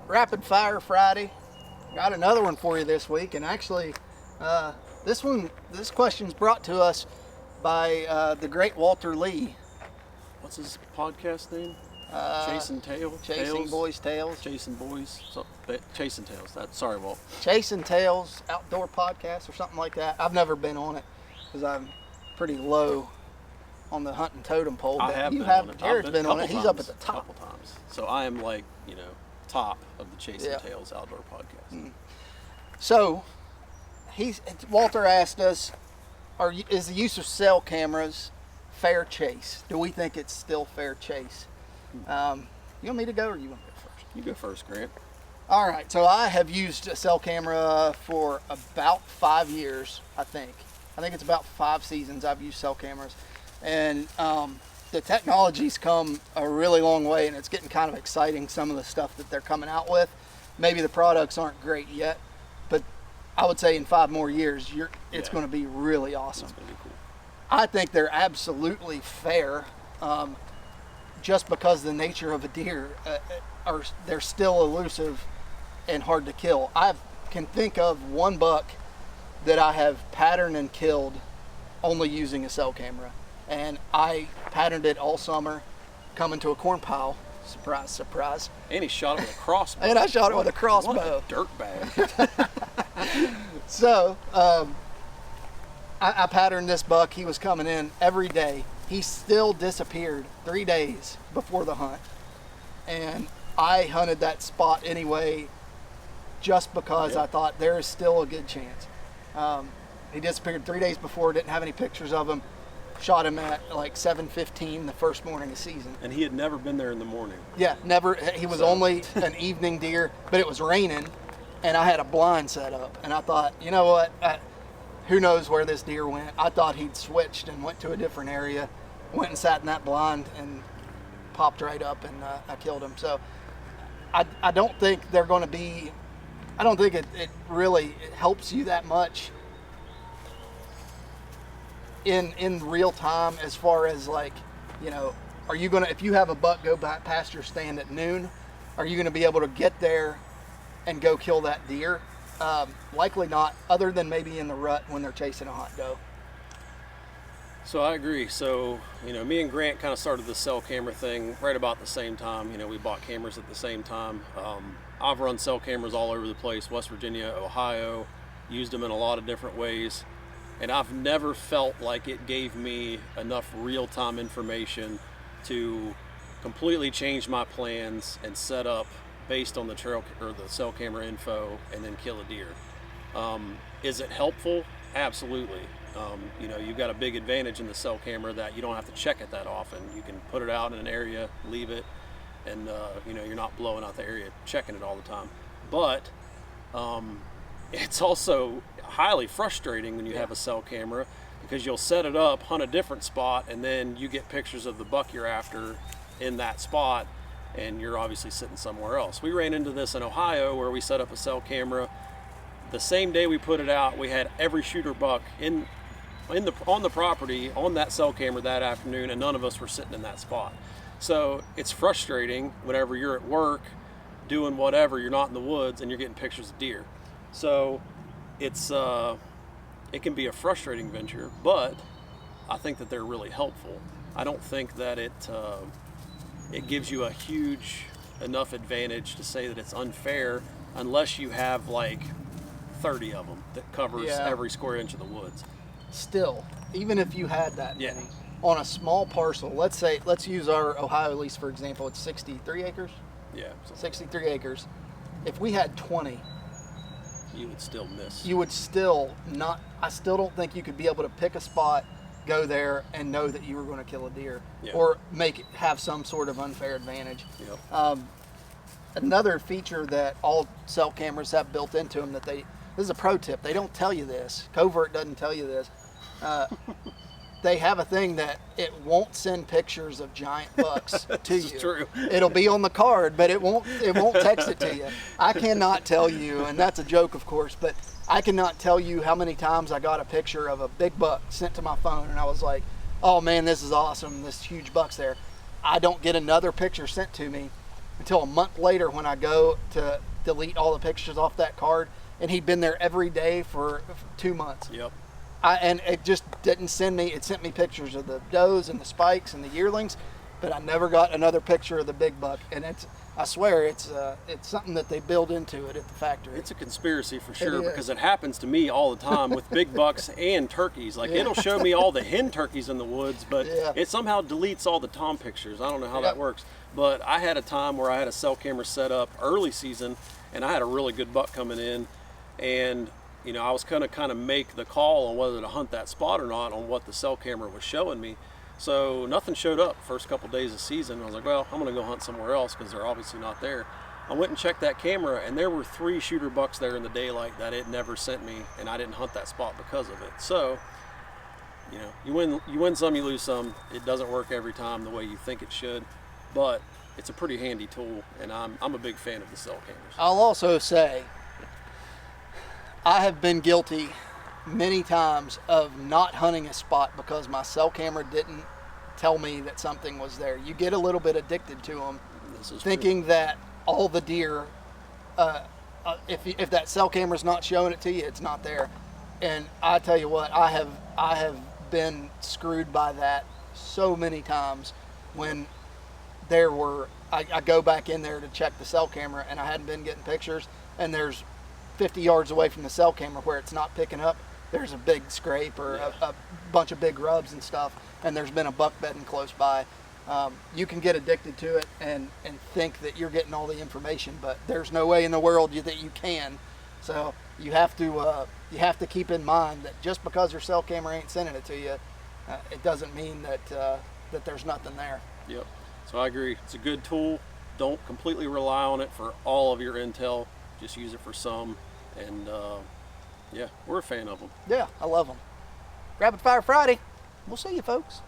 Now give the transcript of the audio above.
Rapid Fire Friday. Got another one for you this week, and actually, this question's brought to us by the great Walter Lee. What's his podcast name? Chasing Tails? Chasing Boys Tales. Chasing Boys. Chasing Tails. Sorry, Walt. Chasing Tails Outdoor Podcast or something like that. I've never been on it because I'm pretty low on the hunting totem pole. I But have you been have. on it. Jared's been on it. He's up at the top. A couple times. So I am like, top of the Chasing Yeah. Tails Outdoor Podcast. So, Walter asked us, is the use of cell cameras fair chase? Do we think it's still fair chase? You want me to go or you want to go first? You go first, Grant. All right, so I have used a cell camera for about 5 years, I think. I think it's about 5 seasons I've used cell cameras. And the technology's come a really long way, and it's getting kind of exciting, some of the stuff that they're coming out with. Maybe the products aren't great yet, but I would say in 5 more years, it's going to be really awesome. It's going to be cool. I think they're absolutely fair, just because the nature of a deer, they're still elusive and hard to kill. I can think of one buck that I have patterned and killed only using a cell camera. And I patterned it all summer, coming to a corn pile. Surprise, surprise. And he shot it with a crossbow. And I shot it with a crossbow. What a dirtbag. So, I patterned this buck. He was coming in every day. He still disappeared 3 days before the hunt. And I hunted that spot anyway, just because I thought there is still a good chance. He disappeared 3 days before, didn't have any pictures of him. Shot him at like 7:15 the first morning of season. And he had never been there in the morning. Yeah, never. He was only an evening deer, but it was raining, and I had a blind set up. And I thought, you know what? Who knows where this deer went? I thought he'd switched and went to a different area. Went and sat in that blind and popped right up, and I killed him. So I don't think they're going to be. I don't think it really helps you that much in real time, as far as like, are you gonna, if you have a buck go past your stand at noon, are you gonna be able to get there and go kill that deer? Likely not, other than maybe in the rut when they're chasing a hot doe. So I agree. So, me and Grant kind of started the cell camera thing right about the same time. We bought cameras at the same time. I've run cell cameras all over the place, West Virginia, Ohio, used them in a lot of different ways. And I've never felt like it gave me enough real-time information to completely change my plans and set up based on the trail or the cell camera info and then kill a deer. Is it helpful? Absolutely. You've got a big advantage in the cell camera that you don't have to check it that often. You can put it out in an area, leave it, and you're not blowing out the area checking it all the time. But it's also highly frustrating when you have a cell camera, because you'll set it up, hunt a different spot, and then you get pictures of the buck you're after in that spot, and you're obviously sitting somewhere else. We ran into this in Ohio where we set up a cell camera. The same day we put it out, we had every shooter buck on the property on that cell camera that afternoon, and none of us were sitting in that spot. So it's frustrating whenever you're at work doing whatever, you're not in the woods, and you're getting pictures of deer. So it can be a frustrating venture, but I think that they're really helpful. I don't think that it gives you a huge enough advantage to say that it's unfair, unless you have like 30 of them that covers every square inch of the woods. Still, even if you had that Yeah. many on a small parcel, let's use our Ohio lease for example. It's 63 acres. Yeah. 63 acres. If we had 20, You would still miss. you would still not. I still don't think you could be able to pick a spot, go there, and know that you were going to kill a deer, or have some sort of unfair advantage. Yep. Another feature that all cell cameras have built into them this is a pro tip. They don't tell you this. Covert doesn't tell you this. They have a thing that it won't send pictures of giant bucks to you. It's true. It'll be on the card, but it won't text it to you. I cannot tell you, and that's a joke, of course, but I cannot tell you how many times I got a picture of a big buck sent to my phone, and I was like, oh man, this is awesome. This huge buck's there. I don't get another picture sent to me until a month later when I go to delete all the pictures off that card, and he'd been there every day for 2 months. Yep. And it just didn't send me. It sent me pictures of the does and the spikes and the yearlings, but I never got another picture of the big buck. And I swear it's something that they build into it at the factory. It's a conspiracy for sure, is. because it happens to me all the time with big bucks and turkeys. Like, it'll show me all the hen turkeys in the woods, but it somehow deletes all the tom pictures. I don't know how that works. But I had a time where I had a cell camera set up early season, and I had a really good buck coming in, and you know, I was gonna kind of make the call on whether to hunt that spot or not on what the cell camera was showing me. So nothing showed up first couple days of season. I was like, well, I'm gonna go hunt somewhere else because they're obviously not there. I went and checked that camera, and there were 3 shooter bucks there in the daylight that it never sent me, and I didn't hunt that spot because of it. So, you know, you win some, you lose some. It doesn't work every time the way you think it should, but it's a pretty handy tool, and I'm a big fan of the cell cameras. I'll also say, I have been guilty many times of not hunting a spot because my cell camera didn't tell me that something was there. You get a little bit addicted to them, thinking that all the deer, if that cell camera's not showing it to you, it's not there. And I tell you what, I have been screwed by that so many times when I go back in there to check the cell camera and I hadn't been getting pictures, and there's 50 yards away from the cell camera where it's not picking up, there's a big scrape or a bunch of big rubs and stuff, and there's been a buck bedding close by. You can get addicted to it and think that you're getting all the information, but there's no way in the world that you can. So you have to keep in mind that just because your cell camera ain't sending it to you, it doesn't mean that there's nothing there. Yep. So I agree. It's a good tool. Don't completely rely on it for all of your intel. Just use it for some, and yeah, we're a fan of them. Yeah, I love them. Rapid Fire Friday. We'll see you, folks.